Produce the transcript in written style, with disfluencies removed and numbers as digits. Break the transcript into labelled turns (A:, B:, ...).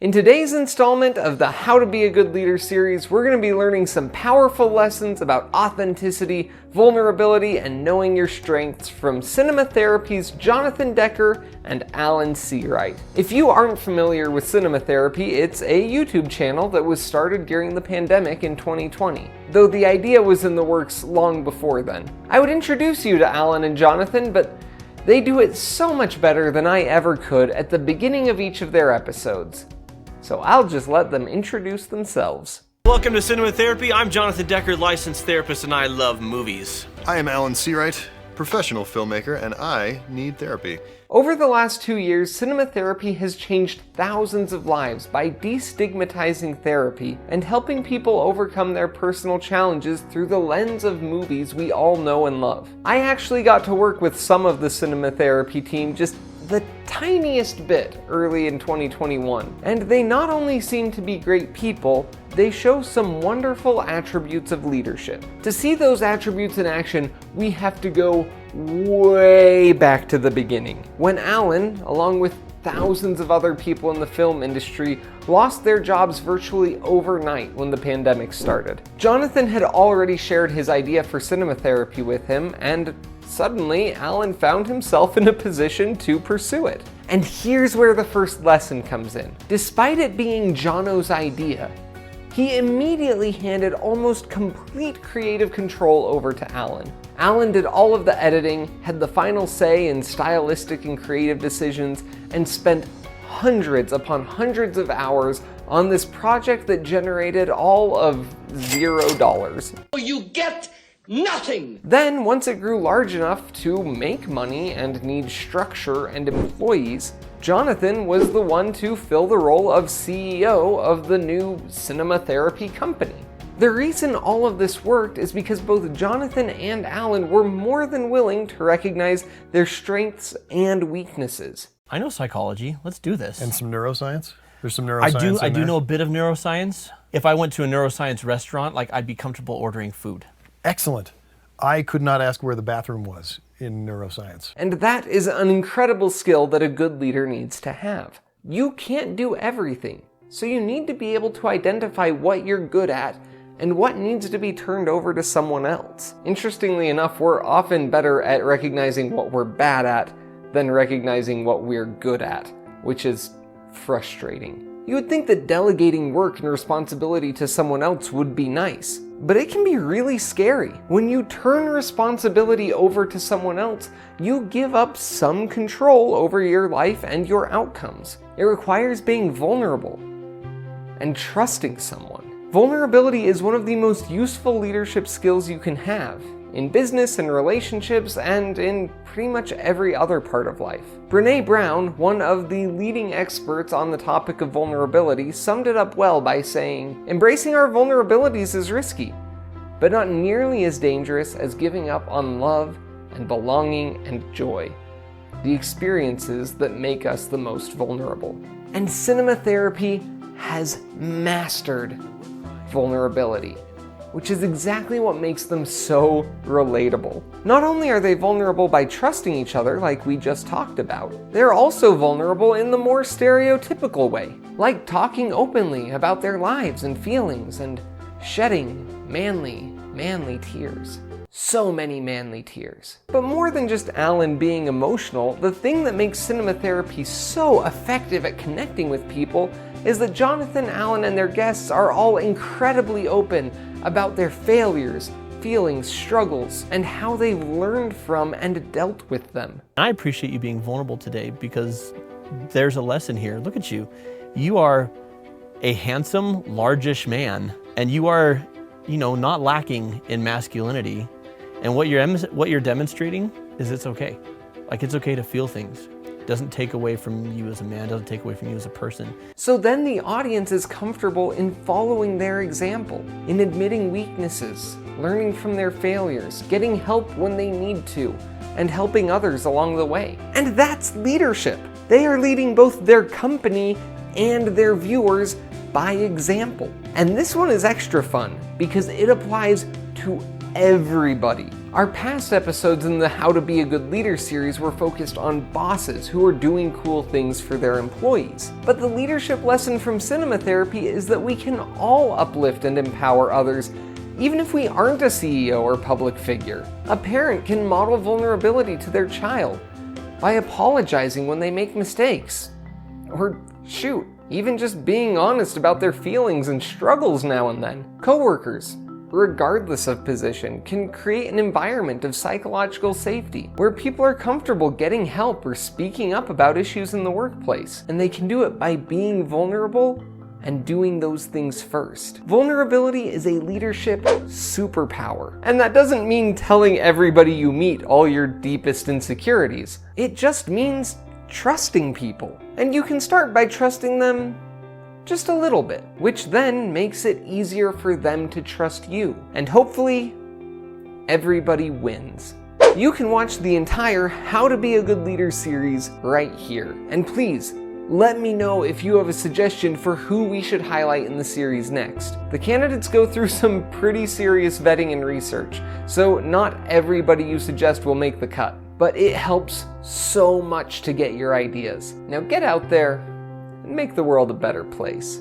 A: In today's installment of the How to Be a Good Leader series, we're going to be learning some powerful lessons about authenticity, vulnerability, and knowing your strengths from CinemaTherapy's Jonathan Decker and Alan Seawright. If you aren't familiar with CinemaTherapy, it's a YouTube channel that was started during the pandemic in 2020, though the idea was in the works long before then. I would introduce you to Alan and Jonathan, but they do it so much better than I ever could at the beginning of each of their episodes. So I'll just let them introduce themselves.
B: Welcome to Cinema Therapy. I'm Jonathan Decker, licensed therapist, and I love movies.
C: I am Alan Seawright, professional filmmaker, and I need therapy.
A: Over the last 2 years, CinemaTherapy has changed thousands of lives by destigmatizing therapy and helping people overcome their personal challenges through the lens of movies we all know and love. I actually got to work with some of the CinemaTherapy team just the tiniest bit early in 2021, and they not only seem to be great people, they show some wonderful attributes of leadership. To see those attributes in action, we have to go way back to the beginning, when Alan, along with thousands of other people in the film industry, lost their jobs virtually overnight when the pandemic started. Jonathan had already shared his idea for CinemaTherapy with him, and suddenly, Alan found himself in a position to pursue it. And here's where the first lesson comes in. Despite it being Jono's idea, he immediately handed almost complete creative control over to Alan. Alan did all of the editing, had the final say in stylistic and creative decisions, and spent hundreds upon hundreds of hours on this project that generated all of $0.
D: You get nothing!
A: Then, once it grew large enough to make money and need structure and employees, Jonathan was the one to fill the role of CEO of the new CinemaTherapy company. The reason all of this worked is because both Jonathan and Alan were more than willing to recognize their strengths and weaknesses.
B: I know psychology. Let's do this.
C: And some neuroscience? There's some neuroscience
B: I do know a bit of neuroscience. If I went to a neuroscience restaurant, I'd be comfortable ordering food.
C: Excellent. I could not ask where the bathroom was in neuroscience.
A: And that is an incredible skill that a good leader needs to have. You can't do everything, so you need to be able to identify what you're good at and what needs to be turned over to someone else. Interestingly enough, we're often better at recognizing what we're bad at than recognizing what we're good at, which is frustrating. You would think that delegating work and responsibility to someone else would be nice, but it can be really scary. When you turn responsibility over to someone else, you give up some control over your life and your outcomes. It requires being vulnerable and trusting someone. Vulnerability is one of the most useful leadership skills you can have in business and relationships and in pretty much every other part of life. Brené Brown, one of the leading experts on the topic of vulnerability, summed it up well by saying, "Embracing our vulnerabilities is risky, but not nearly as dangerous as giving up on love and belonging and joy, the experiences that make us the most vulnerable." And CinemaTherapy has mastered vulnerability, which is exactly what makes them so relatable. Not only are they vulnerable by trusting each other like we just talked about, they're also vulnerable in the more stereotypical way, like talking openly about their lives and feelings and shedding manly tears. So many manly tears. But more than just Alan being emotional, the thing that makes CinemaTherapy so effective at connecting with people is that Jonathan, Alan, and their guests are all incredibly open about their failures, feelings, struggles, and how they've learned from and dealt with them.
B: I appreciate you being vulnerable today because there's a lesson here. Look at you. You are a handsome, largish man, and you are, not lacking in masculinity. And what you're demonstrating is it's okay. It's okay to feel things. It doesn't take away from you as a man, doesn't take away from you as a person.
A: So then the audience is comfortable in following their example, in admitting weaknesses, learning from their failures, getting help when they need to, and helping others along the way. And that's leadership. They are leading both their company and their viewers by example. And this one is extra fun because it applies to everybody. Our past episodes in the How to Be a Good Leader series were focused on bosses who are doing cool things for their employees. But the leadership lesson from Cinema Therapy is that we can all uplift and empower others, even if we aren't a CEO or public figure. A parent can model vulnerability to their child by apologizing when they make mistakes. Or shoot, even just being honest about their feelings and struggles now and then. Coworkers, regardless of position, can create an environment of psychological safety where people are comfortable getting help or speaking up about issues in the workplace. And they can do it by being vulnerable and doing those things first. Vulnerability is a leadership superpower. And that doesn't mean telling everybody you meet all your deepest insecurities. It just means trusting people. And you can start by trusting them just a little bit, which then makes it easier for them to trust you. And hopefully, everybody wins. You can watch the entire How to Be a Good Leader series right here. And please, let me know if you have a suggestion for who we should highlight in the series next. The candidates go through some pretty serious vetting and research, so not everybody you suggest will make the cut. But it helps so much to get your ideas. Now get out there and make the world a better place.